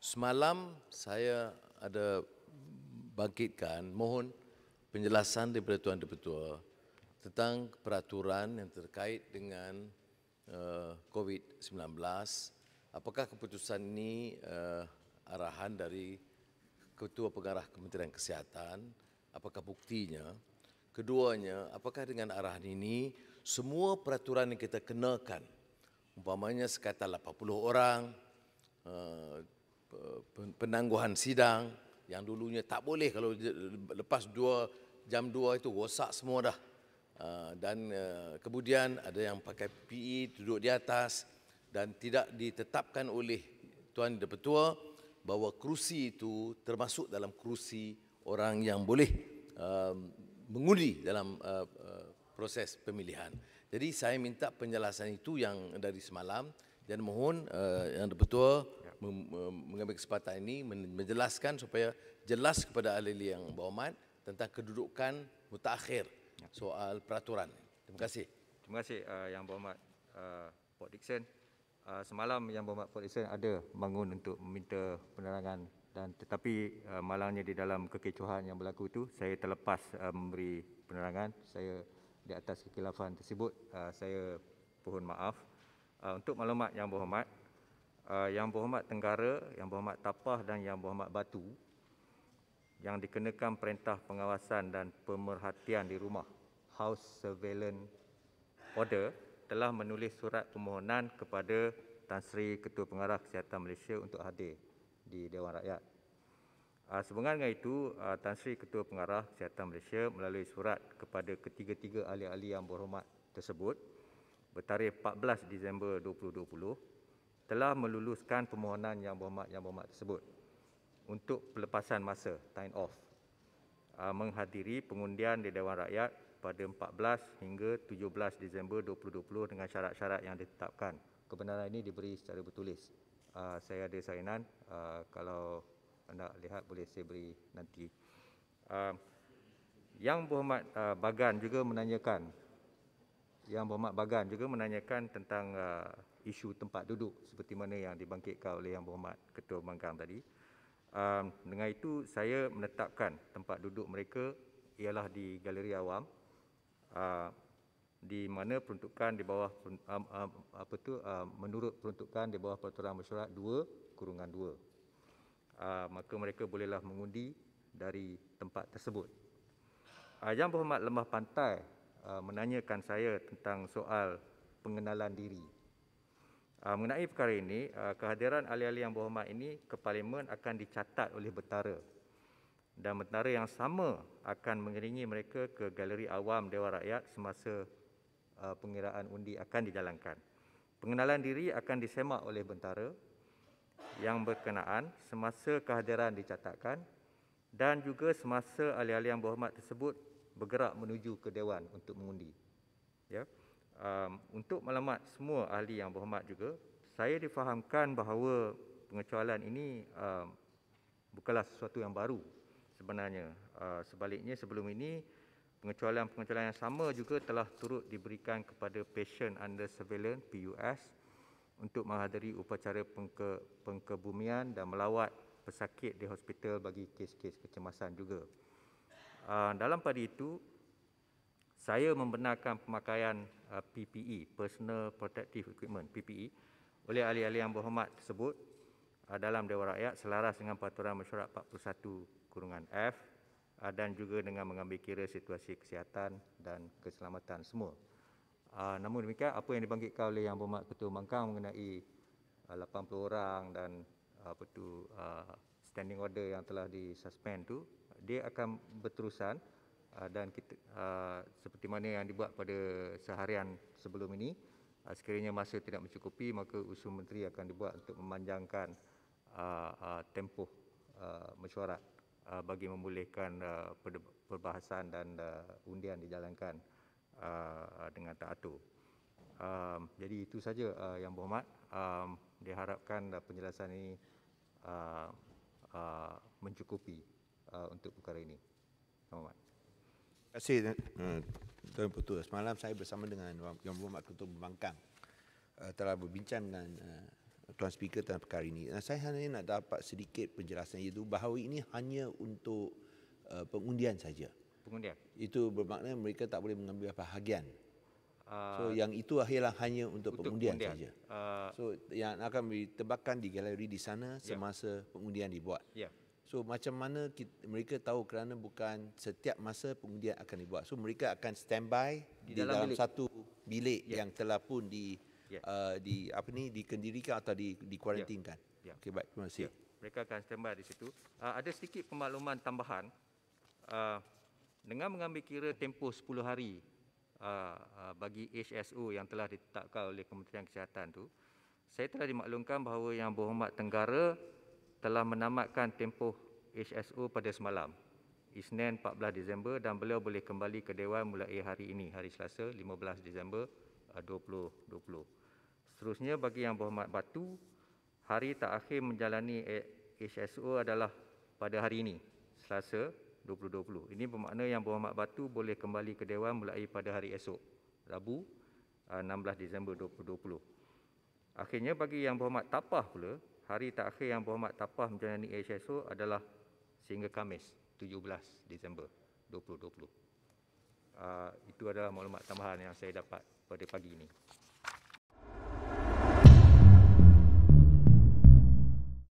Semalam saya ada bangkitkan mohon penjelasan daripada Tuan Dipertua tentang peraturan yang terkait dengan COVID-19. Apakah keputusan ini arahan dari Ketua Pengarah Kementerian Kesihatan? Apakah buktinya? Keduanya, apakah dengan arahan ini semua peraturan yang kita kenakan, umpamanya sekatan 80 orang, penangguhan sidang yang dulunya tak boleh kalau lepas jam 2 itu rosak semua dah. Dan kemudian ada yang pakai PPE duduk di atas dan tidak ditetapkan oleh Tuan Dipertua bahawa kerusi itu termasuk dalam kerusi orang yang boleh mengundi dalam proses pemilihan. Jadi saya minta penjelasan itu yang dari semalam dan mohon Yang Dipertua mengambil kesempatan ini menjelaskan supaya jelas kepada ahli-ahli yang berhormat tentang kedudukan mutakhir soal peraturan. Terima kasih. Terima kasih Yang Berhormat Port Dickson. Semalam Yang Berhormat Port Dickson ada bangun untuk meminta penerangan dan tetapi malangnya di dalam kekecohan yang berlaku itu saya terlepas memberi penerangan. Saya di atas kekhilafan tersebut saya mohon maaf. Untuk maklumat Yang Berhormat, Yang Berhormat Tenggara, Yang Berhormat Tapah dan Yang Berhormat Batu yang dikenakan perintah pengawasan dan pemerhatian di rumah House Surveillance Order telah menulis surat permohonan kepada Tan Sri Ketua Pengarah Kesihatan Malaysia untuk hadir di Dewan Rakyat. Sehubungan dengan itu, Tan Sri Ketua Pengarah Kesihatan Malaysia melalui surat kepada ketiga-tiga ahli-ahli yang berhormat tersebut bertarikh 14 Disember 2020 telah meluluskan permohonan Yang Berhormat tersebut untuk pelepasan masa, time off, menghadiri pengundian di Dewan Rakyat pada 14 hingga 17 Disember 2020 dengan syarat-syarat yang ditetapkan. Kebenaran ini diberi secara bertulis. Saya ada salinan, kalau anda lihat boleh saya beri nanti. Yang Berhormat Bagan juga menanyakan tentang isu tempat duduk seperti mana yang dibangkitkan oleh Yang Berhormat Ketua Pembangkang tadi. Dengan itu saya menetapkan tempat duduk mereka ialah di Galeri Awam, di mana peruntukan di bawah menurut peruntukan di bawah Peraturan Mesyuarat 2/2. Maka mereka bolehlah mengundi dari tempat tersebut. Yang Berhormat Lembah Pantai menanyakan saya tentang soal pengenalan diri. Mengenai perkara ini, kehadiran ahli-ahli Yang Berhormat ini ke Parlimen akan dicatat oleh Bentara dan Bentara yang sama akan mengiringi mereka ke Galeri Awam Dewan Rakyat semasa pengiraan undi akan dijalankan. Pengenalan diri akan disemak oleh Bentara yang berkenaan semasa kehadiran dicatatkan dan juga semasa ahli-ahli Yang Berhormat tersebut bergerak menuju ke Dewan untuk mengundi. Ya. Untuk maklumat semua ahli Yang Berhormat juga, saya difahamkan bahawa pengecualian ini bukanlah sesuatu yang baru sebenarnya. Sebaliknya sebelum ini pengecualian yang sama juga telah turut diberikan kepada pasien under surveillance PUS untuk menghadiri upacara pengkebumian dan melawat pesakit di hospital bagi kes-kes kecemasan juga. Dalam pada itu, saya membenarkan pemakaian PPE, Personal Protective Equipment, PPE, oleh ahli-ahli Yang Berhormat tersebut dalam Dewan Rakyat selaras dengan Peraturan Mesyuarat 41/F dan juga dengan mengambil kira situasi kesihatan dan keselamatan semua. Namun demikian, apa yang dibangkitkan oleh Yang Berhormat Ketua Pembangkang mengenai 80 orang dan standing order yang telah disuspend tu, dia akan berterusan dan kita, seperti mana yang dibuat pada seharian sebelum ini, sekiranya masa tidak mencukupi maka usul menteri akan dibuat untuk memanjangkan tempoh mesyuarat bagi membolehkan perbahasan dan undian dijalankan dengan teratur. Jadi itu saja Yang Berhormat. Diharapkan penjelasan ini mencukupi untuk perkara ini. Terima kasih. Terima kasih Tuan Dipertua. Semalam saya bersama dengan Yang Berhormat Ketua Pembangkang telah berbincang dengan Tuan Speaker tentang perkara ini. Saya hanya nak dapat sedikit penjelasan, iaitu bahawa ini hanya untuk pengundian saja. Pengundian. Itu bermakna mereka tak boleh mengambil bahagian. So Uh, yang itu hanya untuk pengundian saja. Uh, So yang akan ditebakkan di galeri di sana semasa pengundian dibuat. ya. So macam mana mereka tahu, kerana bukan setiap masa pengundian akan dibuat. So mereka akan standby di dalam bilik. satu bilik yang telah pun dikendirikan atau dikuarantinkan. Okey, baik, terima kasih. Mereka akan standby di situ. Ada sedikit pemakluman tambahan. Dengan mengambil kira tempoh 10 hari bagi HSO yang telah ditetapkan oleh Kementerian Kesihatan tu, saya telah dimaklumkan bahawa Yang Berhormat Tenggara telah menamatkan tempoh HSO pada semalam, Isnin 14 Disember, dan beliau boleh kembali ke Dewan mulai hari ini, hari Selasa 15 Disember 2020. Seterusnya, bagi Yang Berhormat Batu, hari terakhir menjalani HSO adalah pada hari ini, Selasa 2020. Ini bermakna Yang Berhormat Batu boleh kembali ke Dewan mulai pada hari esok, Rabu 16 Disember 2020. Akhirnya, bagi Yang Berhormat Tapah pula, hari terakhir Yang Berhormat Tapah menjalani HSO adalah sehingga Khamis 17 Disember 2020. Itu adalah maklumat tambahan yang saya dapat pada pagi ini.